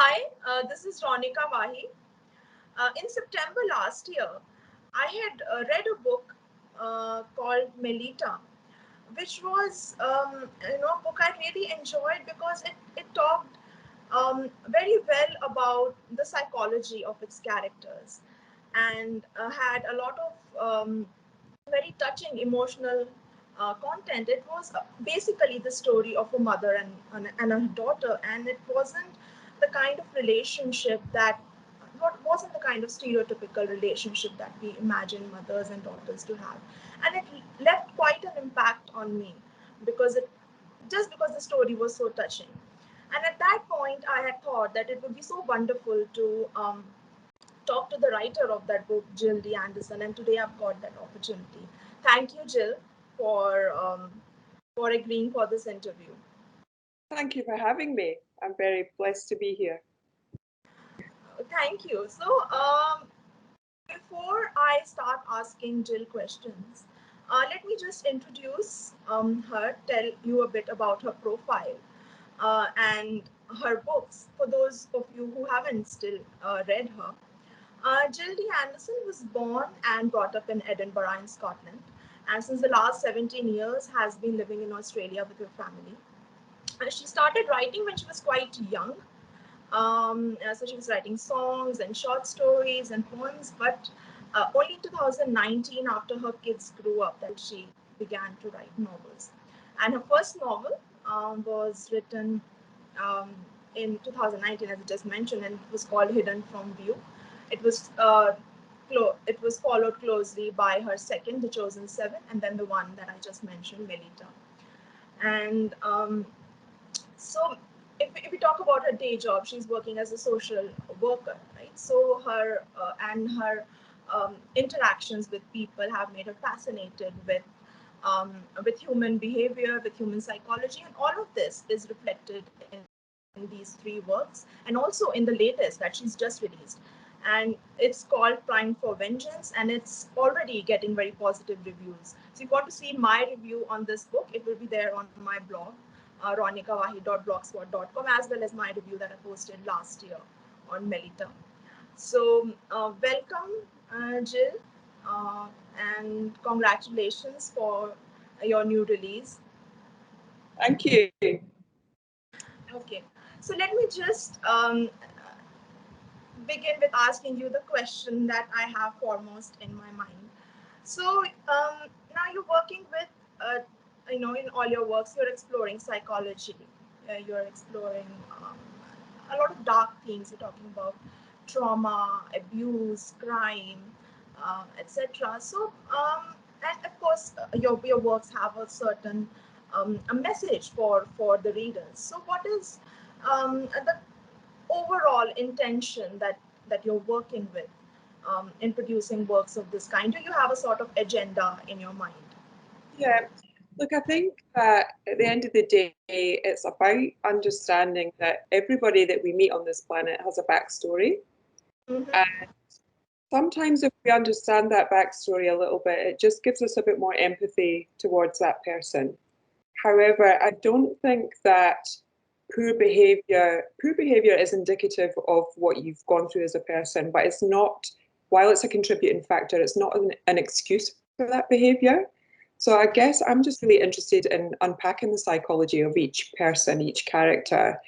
Hi, this is Ronika Wahi. In September last year, I had read a book called Melita, which was a book I really enjoyed because it talked very well about the psychology of its characters and had a lot of very touching emotional content. It was basically the story of a mother and a daughter, and it wasn't the kind of relationship that what wasn't the kind of stereotypical relationship that we imagine mothers and daughters to have, and it left quite an impact on me because it just because the story was so touching. And at that point, I had thought that it would be so wonderful to talk to the writer of that book, Jill D. Anderson, and today I've got that opportunity. Thank you, Jill, for agreeing for this interview. Thank you for having me. I'm very blessed to be here. Thank you. So, before I start asking Jill questions, let me just introduce her, tell you a bit about her profile and her books for those of you who haven't still read her. Jill D. Anderson was born and brought up in Edinburgh in Scotland, and since the last 17 years has been living in Australia with her family. She started writing when she was quite young. So she was writing songs and short stories and poems, but only 2019, after her kids grew up, that she began to write novels. And her first novel was written um, in 2019, as I just mentioned, and it was called Hidden from View. It was it was followed closely by her second, The Chosen Seven, and then the one that I just mentioned, Melita. And so, if we talk about her day job, she's working as a social worker, right? So her interactions with people have made her fascinated with human behavior, with human psychology, and all of this is reflected in these three works, and also in the latest that she's just released. And it's called Prime for Vengeance, and it's already getting very positive reviews. So if you want to see my review on this book, it will be there on my blog, ronikawahi.blogspot.com, as well as my review that I posted last year on Melita. So, welcome, Jill, uh, and congratulations for your new release. Thank you. Okay, so let me just begin with asking you the question that I have foremost in my mind. So now you're working with, in all your works, you're exploring psychology. You're exploring a lot of dark themes. You're talking about trauma, abuse, crime, etc. So, and of course, your works have a certain a message for the readers. So, what is the overall intention that you're working with in producing works of this kind? Do you have a sort of agenda in your mind? Yeah, look, I think that at the end of the day, it's about understanding that everybody that we meet on this planet has a backstory. Mm-hmm. And sometimes, if we understand that backstory a little bit, it just gives us a bit more empathy towards that person. However, I don't think that poor behavior is indicative of what you've gone through as a person, but it's not, while it's a contributing factor, it's not an excuse for that behavior. So I guess I'm just really interested in unpacking the psychology of each person, each character,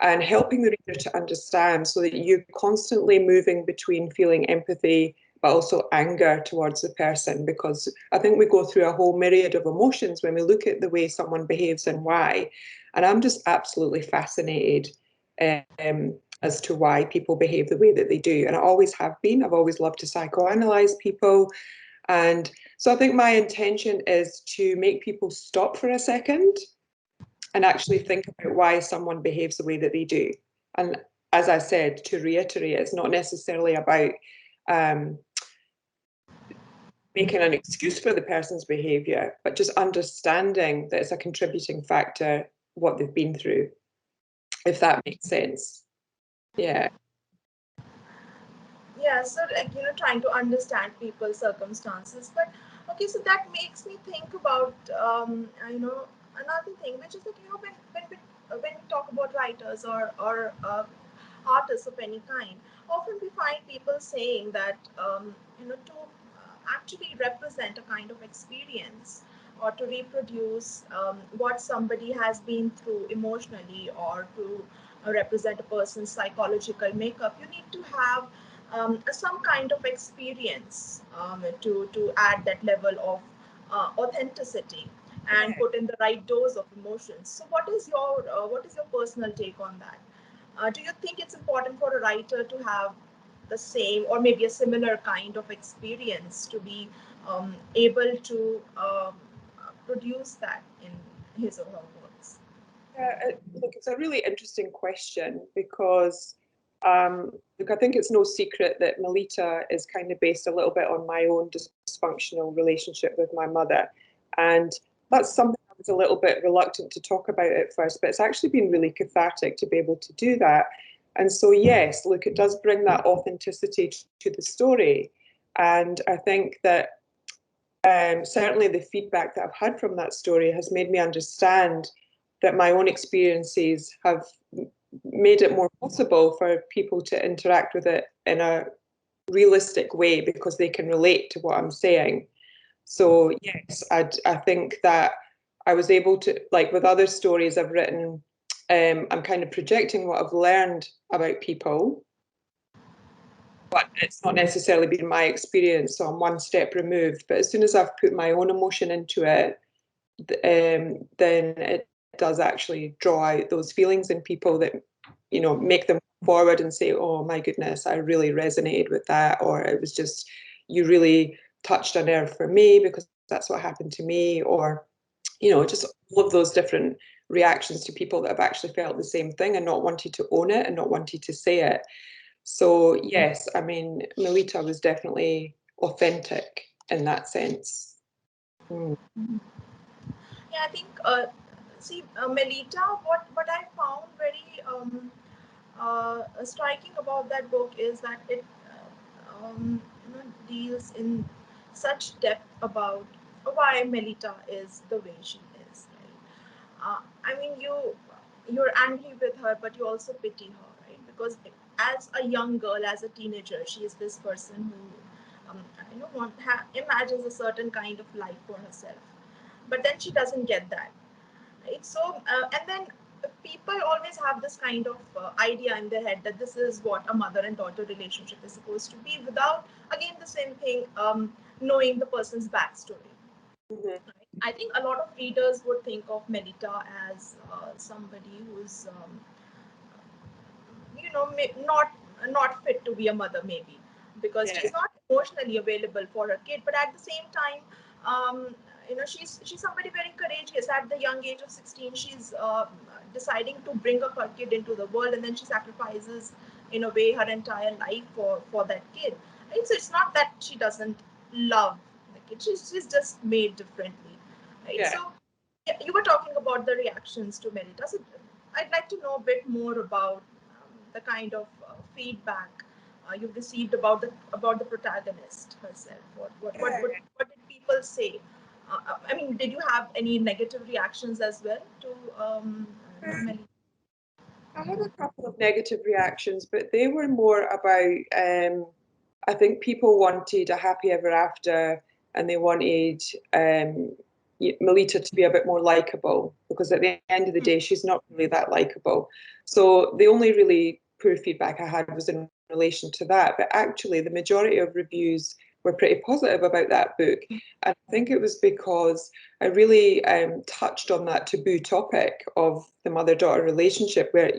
and helping the reader to understand so that you're constantly moving between feeling empathy but also anger towards the person, because I think we go through a whole myriad of emotions when we look at the way someone behaves and why. And I'm just absolutely fascinated as to why people behave the way that they do. And I always have been. I've always loved to psychoanalyze people. And so I think my intention is to make people stop for a second and actually think about why someone behaves the way that they do. And as I said, to reiterate, it's not necessarily about um, making an excuse for the person's behavior, but just understanding that it's a contributing factor what they've been through, if that makes sense. Yeah. Yeah, so like trying to understand people's circumstances. But okay, so that makes me think about another thing, which is that when we talk about writers or artists of any kind, often we find people saying that, to actually represent a kind of experience or to reproduce what somebody has been through emotionally, or to represent a person's psychological makeup, you need to have some kind of experience to add that level of authenticity and Yeah. put in the right dose of emotions. So, what is your personal take on that? Do you think it's important for a writer to have the same or maybe a similar kind of experience to be able to produce that in his or her works? Look, it's a really interesting question because, look, I think it's no secret that Melita is kind of based a little bit on my own dysfunctional relationship with my mother. And that's something I was a little bit reluctant to talk about at first, but it's actually been really cathartic to be able to do that. And so, yes, look, it does bring that authenticity to the story. And I think that certainly the feedback that I've had from that story has made me understand that my own experiences have made it more possible for people to interact with it in a realistic way because they can relate to what I'm saying. So yes, I think that I was able to, like with other stories I've written, I'm kind of projecting what I've learned about people, but it's not necessarily been my experience, so I'm one step removed. But as soon as I've put my own emotion into it, then it does actually draw out those feelings in people that, make them forward and say, oh my goodness, I really resonated with that, or it was just, you really touched a nerve for me because that's what happened to me, or, just all of those different reactions to people that have actually felt the same thing and not wanted to own it and not wanted to say it. So yes, I mean, Melita was definitely authentic in that sense. Mm. Yeah, I think. See, Melita, what I found very striking about that book is that it deals in such depth about why Melita is the way she is. Right? I mean, you're angry with her, but you also pity her, right? Because as a young girl, as a teenager, she is this person who, imagines a certain kind of life for herself, but then she doesn't get that, right? So and then people always have this kind of idea in their head that this is what a mother and daughter relationship is supposed to be, without again the same thing, knowing the person's backstory. Mhm. Right? I think a lot of readers would think of Melita as somebody who's not fit to be a mother, maybe because Yeah. she's not emotionally available for her kid, but at the same time, she's somebody very courageous. At the young age of 16, she's deciding to bring up her kid into the world, and then she sacrifices in a way her entire life for that kid, right? So it's not that she doesn't love the kid, she's just made differently, right? Yeah. So yeah, you were talking about the reactions to Melita. So I'd like to know a bit more about the kind of feedback you've received about the protagonist herself. What did people say? I mean, did you have any negative reactions as well to Melita? I had a couple of negative reactions, but they were more about, I think people wanted a happy ever after and they wanted Melita to be a bit more likable because at the end of the day, she's not really that likable. So the only really poor feedback I had was in relation to that. But actually, the majority of reviews were pretty positive about that book. And I think it was because I really touched on that taboo topic of the mother-daughter relationship, where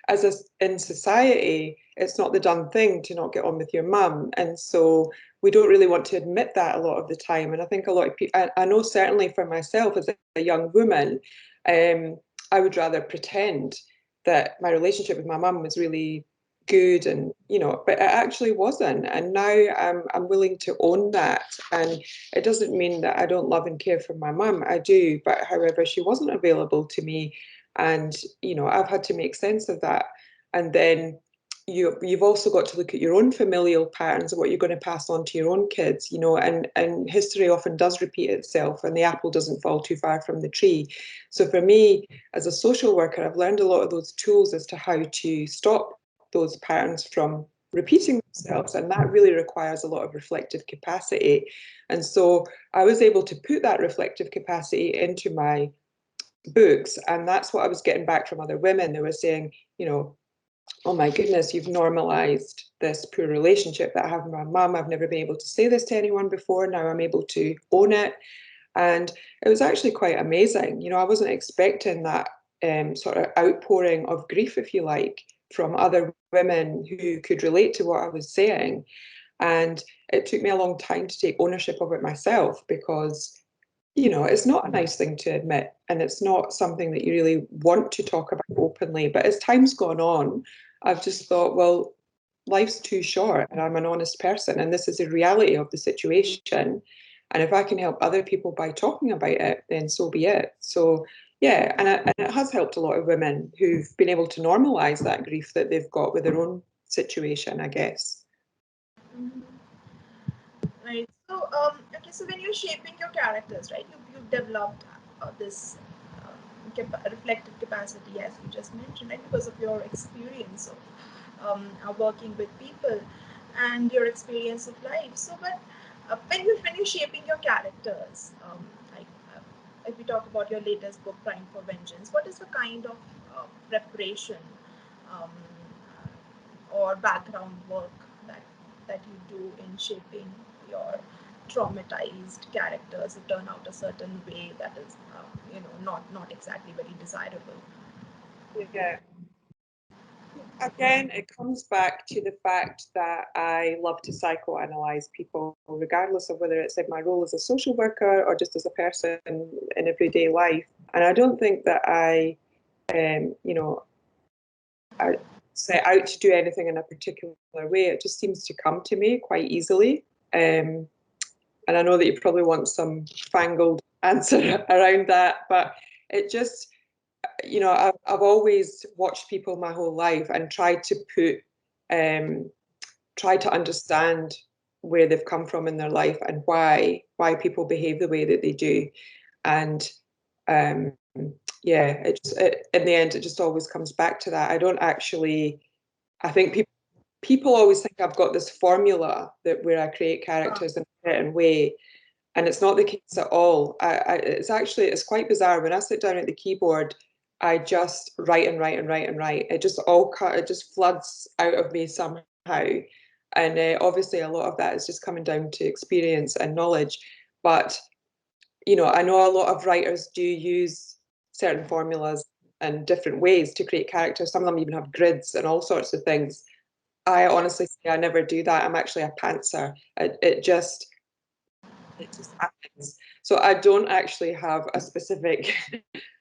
as in society, it's not the done thing to not get on with your mum, and so we don't really want to admit that a lot of the time. And I think a lot of people, I know certainly for myself as a young woman, I would rather pretend that my relationship with my mum was really good and but it actually wasn't, and now I'm willing to own that. And it doesn't mean that I don't love and care for my mum. I do, but however, she wasn't available to me, and I've had to make sense of that. And then you've also got to look at your own familial patterns and what you're going to pass on to your own kids, and history often does repeat itself, and the apple doesn't fall too far from the tree. So for me, as a social worker, I've learned a lot of those tools as to how to stop those patterns from repeating themselves, and that really requires a lot of reflective capacity. And so I was able to put that reflective capacity into my books, and that's what I was getting back from other women. They were saying, oh my goodness, you've normalized this poor relationship that I have with my mum. I've never been able to say this to anyone before. Now I'm able to own it. And it was actually quite amazing. I wasn't expecting that sort of outpouring of grief, if you like, from other women who could relate to what I was saying. And it took me a long time to take ownership of it myself, because it's not a nice thing to admit, and it's not something that you really want to talk about openly. But as time's gone on, I've just thought, well, life's too short, and I'm an honest person, and this is the reality of the situation. And if I can help other people by talking about it, then so be it. So, yeah, and it has helped a lot of women who've been able to normalize that grief that they've got with their own situation, I guess. Mhm. Right. So, okay. So when you're shaping your characters, right, you've developed this reflective capacity, as you just mentioned, right, because of your experience of working with people and your experience of life. So, but when you're shaping your characters, like if we talk about your latest book, Crime for Vengeance, what is the kind of preparation um, or background work that you do in shaping your traumatized characters to turn out a certain way that is not exactly very desirable? Yeah. Again, it comes back to the fact that I love to psychoanalyze people, regardless of whether it's in my role as a social worker or just as a person in everyday life. And I don't think that I set out to do anything in a particular way. It just seems to come to me quite easily. Um, and I know that you probably want some fangled answer around that, but it just, I've always watched people my whole life and try to understand where they've come from in their life and why people behave the way that they do. And um, yeah, in the end, it just always comes back to that. I don't actually, I think people always think I've got this formula that where I create characters in a certain way, and it's not the case at all. It's quite bizarre. When I sit down at the keyboard, I just write and write and write and write. It just floods out of me somehow. And obviously, a lot of that is just coming down to experience and knowledge. But I know a lot of writers do use certain formulas and different ways to create characters. Some of them even have grids and all sorts of things. I honestly say I never do that. I'm actually a pantser. It just happens. So I don't actually have a specific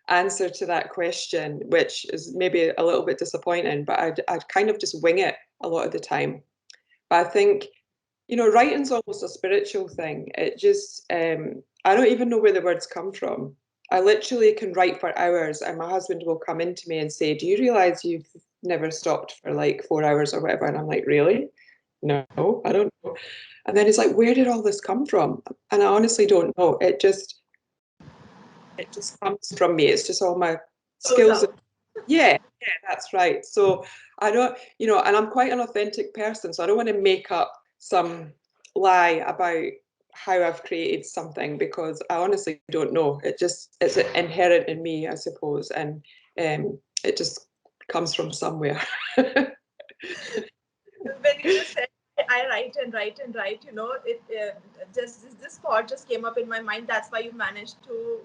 answer to that question, which is maybe a little bit disappointing, but I'd kind of just wing it a lot of the time. But I think, writing's almost a spiritual thing. It just, I don't even know where the words come from. I literally can write for hours, and my husband will come into me and say, "Do you realize you've never stopped for like 4 hours or whatever?" And I'm like, "Really? No, I don't know." And then he's like, "Where did all this come from?" And I honestly don't know. It just comes from me. It's just all my Goes skills. out. Yeah, yeah, that's right. So I don't, and I'm quite an authentic person, so I don't want to make up some lie about how I've created something, because I honestly don't know. It's inherent in me, I suppose, and it just comes from somewhere. When you just said I write and write and write, it just this thought just came up in my mind. That's why you managed to,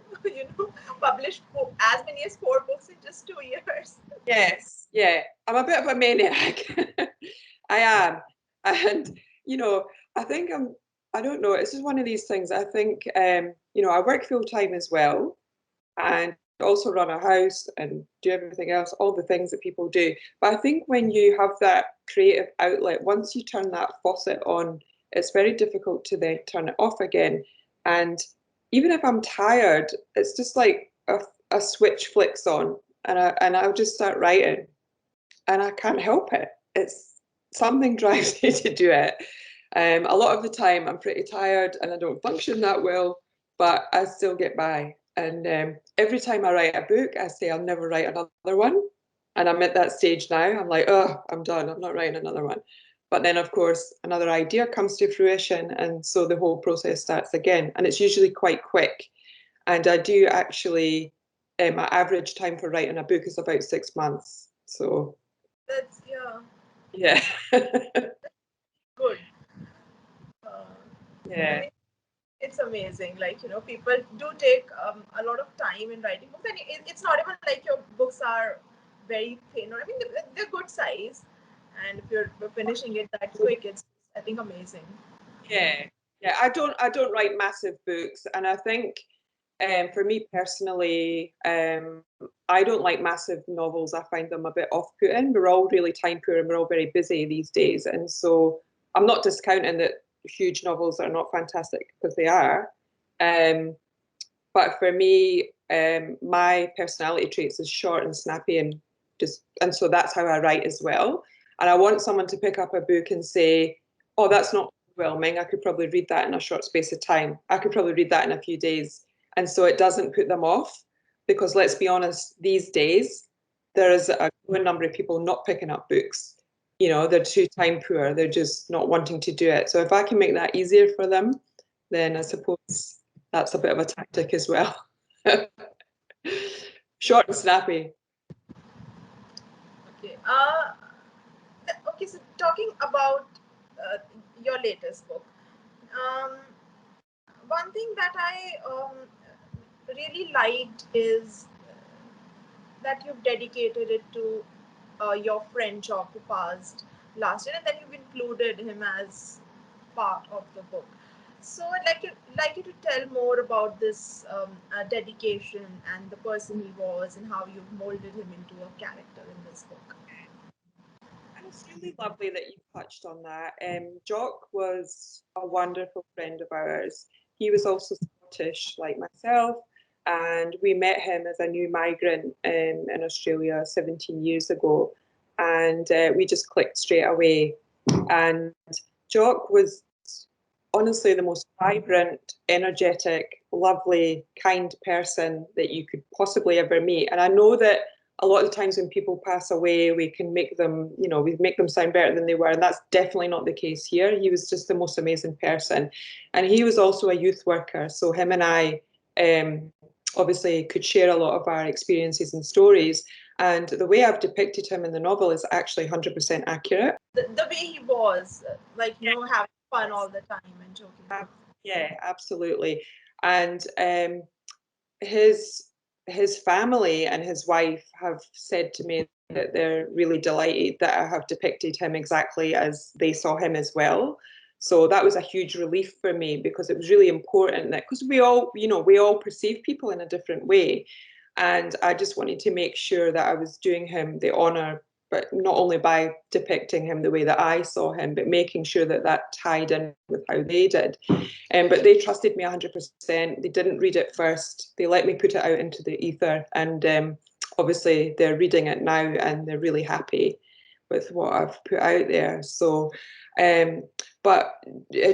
publish as many as 4 books in just 2 years. Yes, yeah, I'm a bit of a maniac. I am, and I think I don't know. It's just one of these things. I think I work full time as well, and also run a house and do everything else, all the things that people do. But I think when you have that creative outlet, once you turn that faucet on, it's very difficult to then turn it off again. And even if I'm tired, it's just like a switch flicks on, and I'll just start writing, and I can't help it. It's something drives me to do it. A lot of the time, I'm pretty tired and I don't function that well, but I still get by. And every time I write a book, I say I'll never write another one. And I'm at that stage now. I'm like, oh, I'm done. I'm not writing another one. But then, of course, another idea comes to fruition. And so the whole process starts again. And it's usually quite quick. And I do actually, my average time for writing a book is about 6 months. So, That's, yeah, yeah. good. Uh, I Yeah. mean, it's amazing. Like, people do take a lot of time in writing books, and it's not even like your books are very thin. Or I mean, they're good size, and if you're finishing it that quick, it's, I think, amazing. Yeah. Yeah. I don't write massive books. And I think for me personally, I don't like massive novels. I find them a bit off-putting. We're all really time poor and we're all very busy these days. And so I'm not discounting that huge novels are not fantastic because they are. Um, but for me, my personality traits is short and snappy and so that's how I write as well. And I want someone to pick up a book and say, "Oh, that's not overwhelming. I could probably read that in a short space of time. I could probably read that in a few days." And so it doesn't put them off because let's be honest, these days there is a growing number of people not picking up books. They're too time poor. They're just not wanting to do it. So if I can make that easier for them, then I suppose that's a bit of a tactic as well. Short and snappy. Okay. Okay. So talking about uh, your latest book, um, one thing that I really liked is that you've dedicated it to your friend Jock who passed last year, and then you've included him as part of the book. So I'd like you to tell more about this dedication and the person he was, and how you've molded him into a character in this book. And it's really lovely that you touched on that. Jock was a wonderful friend of ours. He was also Scottish, like myself, and we met him as a new migrant in Australia 17 years ago, and we just clicked straight away. And Jock was honestly the most vibrant, energetic, lovely, kind person that you could possibly ever meet. And I know that a lot of the times when people pass away, we can make them, we make them sound better than they were. And that's definitely not the case here. He was just the most amazing person. And he was also a youth worker. So him and I obviously could share a lot of our experiences and stories. And the way I've depicted him in the novel is actually 100% accurate. The way he was, like, having fun all the time and joking Uh, around. yeah, absolutely. And his his family and his wife have said to me that they're really delighted that I have depicted him exactly as they saw him as well. So that was a huge relief for me because it was really important that because we all perceive people in a different way. And I just wanted to make sure that I was doing him the honor, but not only by depicting him the way that I saw him, but making sure that that tied in with how they did. But they trusted me 100%. They didn't read it first. They let me put it out into the ether. And obviously, they're reading it now and they're really happy with what I've put out there. So, um, but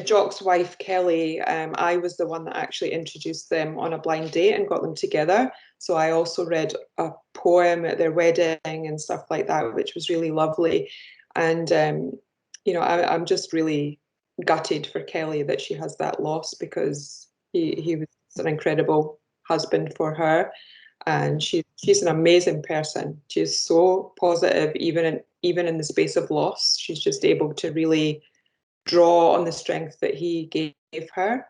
Jock's wife, Kelly, I was the one that actually introduced them on a blind date and got them together. So I also read a poem at their wedding and stuff like that, which was really lovely. And, I'm just really gutted for Kelly that she has that loss because he was an incredible husband for her, and she's an amazing person. She's so positive, even in the space of loss. She's just able to really draw on the strength that he gave her,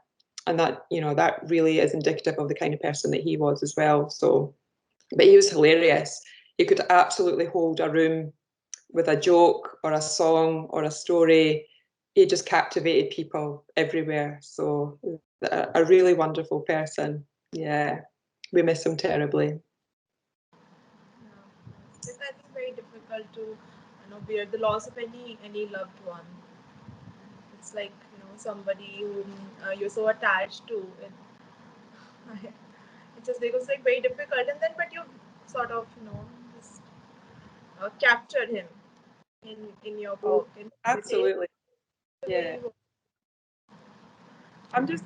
and that really is indicative of the kind of person that he was as well. So, but he was hilarious. He could absolutely hold a room with a joke or a song or a story. He just captivated people everywhere. So a really wonderful person. Yeah, we miss him terribly. Yeah. It's, I think, very difficult to bear the loss of any loved one. It's like somebody whom you're so attached to, and it just becomes like very difficult. And then, but you sort of just captured him in your Oh, book and detail absolutely. the way Yeah. he was.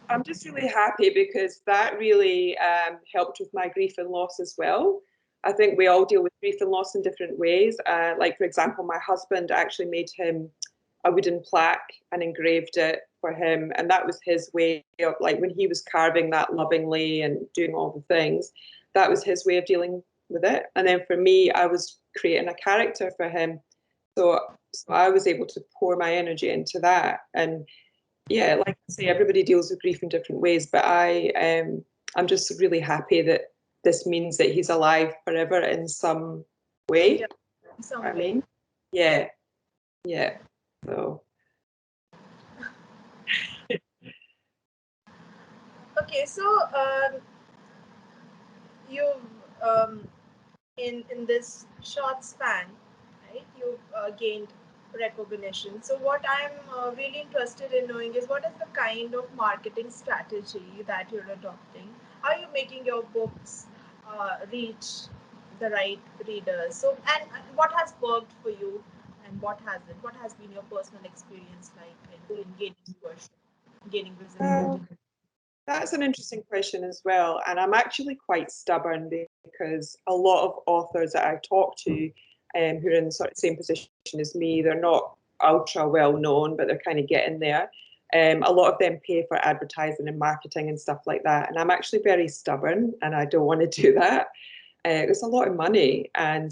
I'm just really happy because that really helped with my grief and loss as well. I think we all deal with grief and loss in different ways. Like, for example, my husband actually made him a wooden plaque and engraved it for him. And that was his way of, like, when he was carving that lovingly and doing all the things, that was his way of dealing with it. And then for me, I was creating a character for him. So I was able to pour my energy into that. And yeah, like I say, everybody deals with grief in different ways, but I'm just really happy that this means that he's alive forever in some way. Yeah, in some I way. mean, yeah, yeah. So Okay, so you've in this short span, right? You've gained recognition. So what I'm really interested in knowing is what is the kind of marketing strategy that you're adopting? How are you making your books reach the right readers? So and what has worked for you and what hasn't? What has been your personal experience like in gaining viewership, gaining visibility? that's an interesting question as well. And I'm actually quite stubborn because a lot of authors that I talk to who are in the sort of same position as me, they're not ultra well known, but they're kind of getting there. A lot of them pay for advertising and marketing and stuff like that. And I'm actually very stubborn and I don't want to do that. It's a lot of money. And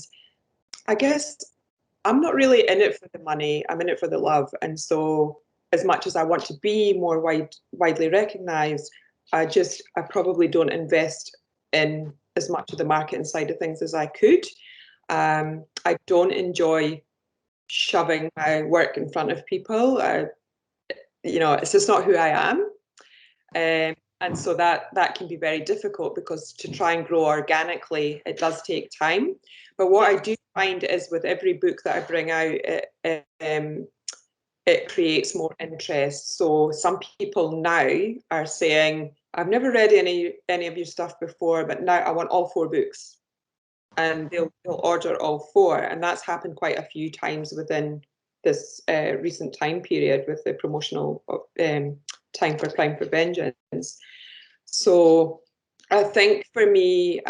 I guess I'm not really in it for the money. I'm in it for the love. And so, as much as I want to be more widely recognized, I probably don't invest in as much of the marketing side of things as I could. I don't enjoy shoving my work in front of people. It's just not who I am. And so that can be very difficult because to try and grow organically, it does take time. But what I do find is with every book that I bring out, it creates more interest. So some people now are saying, "I've never read any of your stuff before, but now I want all four books," and they'll order all four, and that's happened quite a few times within this recent time period with the promotional time for Crime for Vengeance. So I think for me,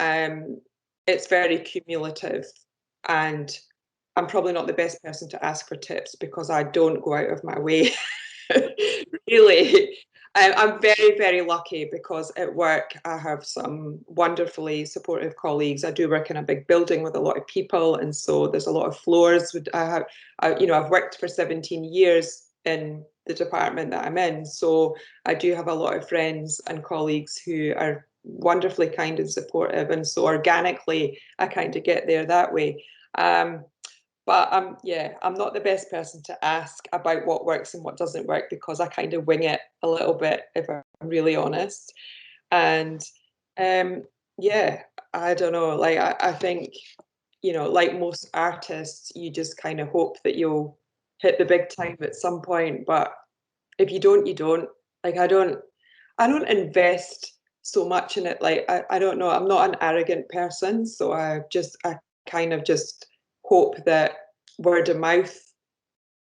it's very cumulative, and I'm probably not the best person to ask for tips because I don't go out of my way. Really. I'm very, very lucky because at work I have some wonderfully supportive colleagues. I do work in a big building with a lot of people, and so there's a lot of floors. I've worked for 17 years in the department that I'm in, so I do have a lot of friends and colleagues who are wonderfully kind and supportive, and so organically I kind of get there that way. But I'm not the best person to ask about what works and what doesn't work because I kind of wing it a little bit, if I'm really honest. And yeah, I don't know. Like I think, like most artists, you just kind of hope that you'll hit the big time at some point. But if you don't, you don't. Like I don't invest so much in it. Like I don't know. I'm not an arrogant person, so I kind of just hope that word of mouth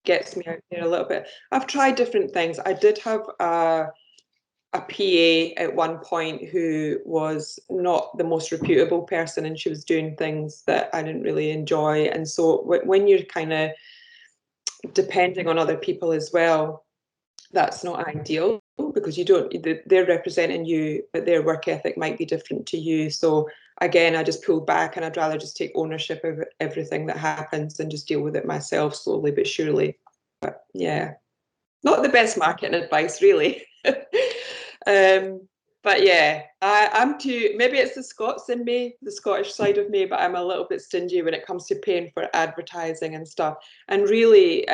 gets me out there a little bit. I've tried different things. I did have a PA at one point who was not the most reputable person, and she was doing things that I didn't really enjoy. And so when you're kind of depending on other people as well, that's not ideal because they're representing you, but their work ethic might be different to you. So again, I just pulled back and I'd rather just take ownership of everything that happens and just deal with it myself slowly but surely. But yeah, not the best marketing advice really. But yeah, I'm too, maybe it's the Scots in me, the Scottish side of me, but I'm a little bit stingy when it comes to paying for advertising and stuff. And really,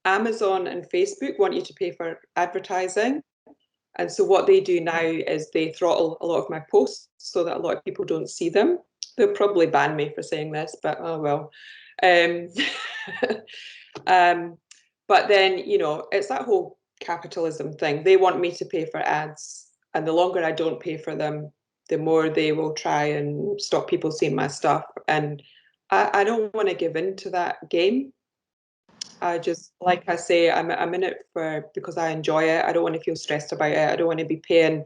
Amazon and Facebook want you to pay for advertising. And so what they do now is they throttle a lot of my posts so that a lot of people don't see them. They'll probably ban me for saying this, but oh well. Um, um, but then, it's that whole capitalism thing. They want me to pay for ads. And the longer I don't pay for them, the more they will try and stop people seeing my stuff. And I don't want to give in to that game. I just, like I say, I'm in it because I enjoy it. I don't want to feel stressed about it. I don't want to be paying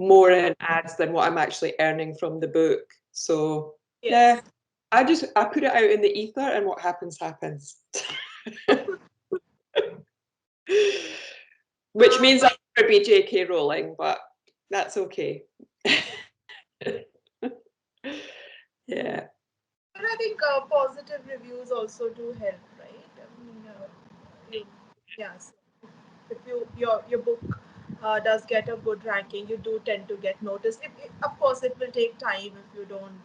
more in ads than what I'm actually earning from the book. So Yes. yeah, I put it out in the ether, and what happens happens. Which means I'll never be J.K. Rowling, but that's okay. Yeah. But I think positive reviews also do help, right? I mean, yes. If your book does get a good ranking, you do tend to get noticed. Of course, it will take time if you don't,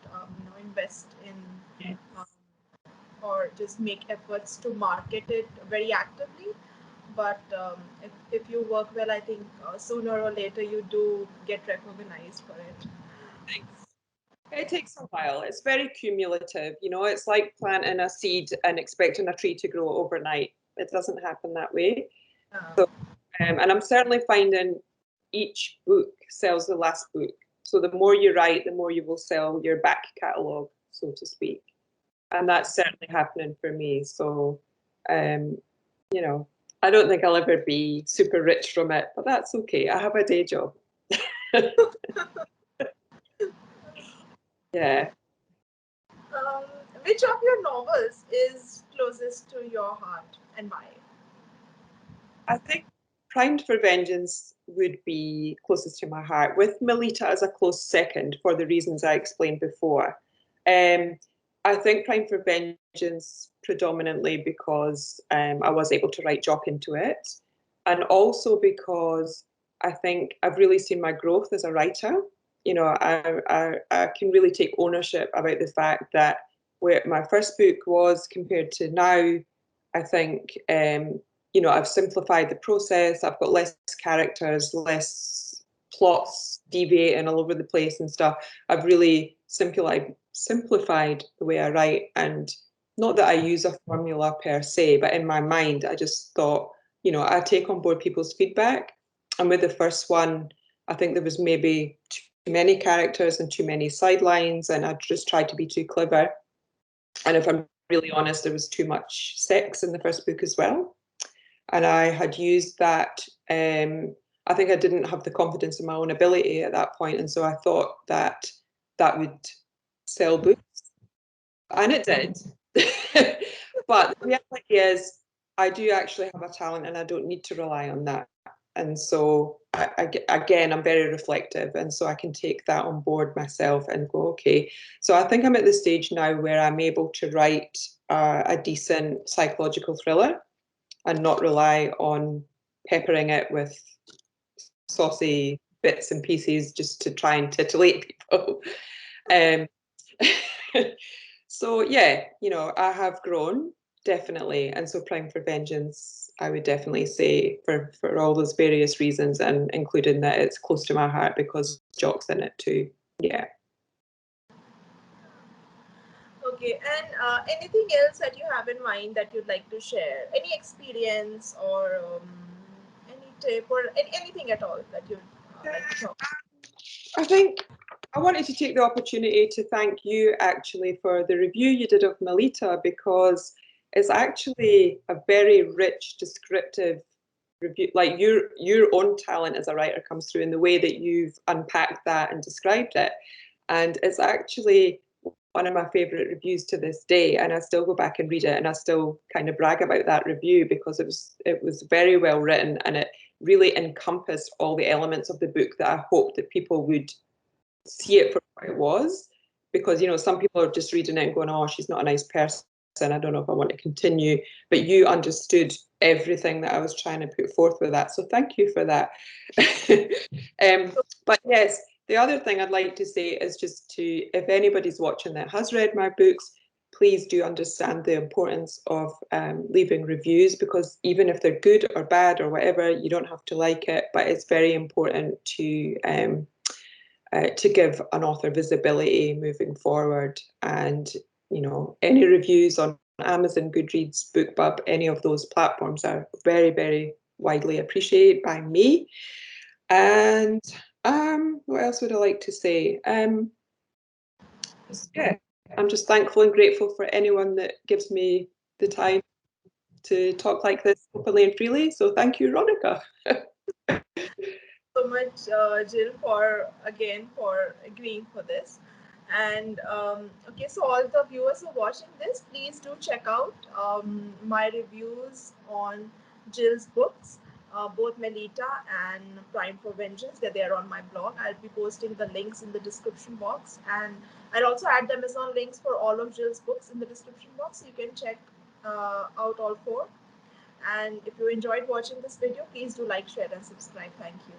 invest in um, or just make efforts to market it very actively. But if you work well, I think sooner or later you do get recognized for it. It takes a while. It's very cumulative. You know, it's like planting a seed and expecting a tree to grow overnight. It doesn't happen that way. Uh, So, and I'm certainly finding each book sells the last book. So the more you write, the more you will sell your back catalogue, so to speak. And that's certainly happening for me. So, you know, I don't think I'll ever be super rich from it, but that's okay. I have a day job. Yeah. um, which of your novels is closest to your heart and why? I think Primed for Vengeance would be closest to my heart, with Melita as a close second for the reasons I explained before. Um, I think Primed for Vengeance predominantly because I was able to write Jock into it, and also because I think I've really seen my growth as a writer. You know, I can really take ownership about the fact that where my first book was compared to now, I think you know, I've simplified the process. I've got less characters, less plots deviating all over the place and stuff. I've really simplified the way I write, and not that I use a formula per se, but in my mind, I just thought, you know, I take on board people's feedback. And with the first one, I think there was maybe too many characters and too many sidelines, and I just tried to be too clever. And if I'm really honest, there was too much sex in the first book as well, and I had used that. I think I didn't have the confidence in my own ability at that point, and so I thought that that would sell books, and it did. But the reality is, I do actually have a talent, and I don't need to rely on that. And so, again, I'm very reflective, and so I can take that on board myself and go, okay. So I think I'm at the stage now where I'm able to write a decent psychological thriller and not rely on peppering it with saucy bits and pieces just to try and titillate people. Um, so yeah, you know, I have grown definitely, and so Prime for Vengeance, I would definitely say for all those various reasons, and including that it's close to my heart because Jock's in it too. Yeah. Okay, and anything else that you have in mind that you'd like to share? Any experience or any tip or anything at all that you'd like to talk? I think I wanted to take the opportunity to thank you actually for the review you did of Melita, because it's actually a very rich, descriptive review. Like your own talent as a writer comes through in the way that you've unpacked that and described it. And it's actually one of my favorite reviews to this day, and I still go back and read it, and I still kind of brag about that review because it was very well written, and it really encompassed all the elements of the book that I hoped that people would see it for what it was. Because, you know, some people are just reading it and going, oh, she's not a nice person, I don't know if I want to continue. But you understood everything that I was trying to put forth with that, so thank you for that. But yes, the other thing I'd like to say is just to, if anybody's watching that has read my books, please do understand the importance of leaving reviews, because even if they're good or bad or whatever, you don't have to like it, but it's very important to give an author visibility moving forward. And, you know, any reviews on Amazon, Goodreads, BookBub, any of those platforms are very, very widely appreciated by me. And what else would I like to say? Yeah, I'm just thankful and grateful for anyone that gives me the time to talk like this openly and freely. So thank you, Ronica. So much, Jill, for agreeing for this. And okay, so all the viewers who are watching this, please do check out my reviews on Jill's books, both Melita and Prime for Vengeance. They're there on my blog. I'll be posting the links in the description box, and I'll also add the Amazon links for all of Jill's books in the description box. You can check out all four. And if you enjoyed watching this video, please do like, share, and subscribe. Thank you.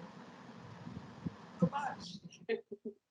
So much.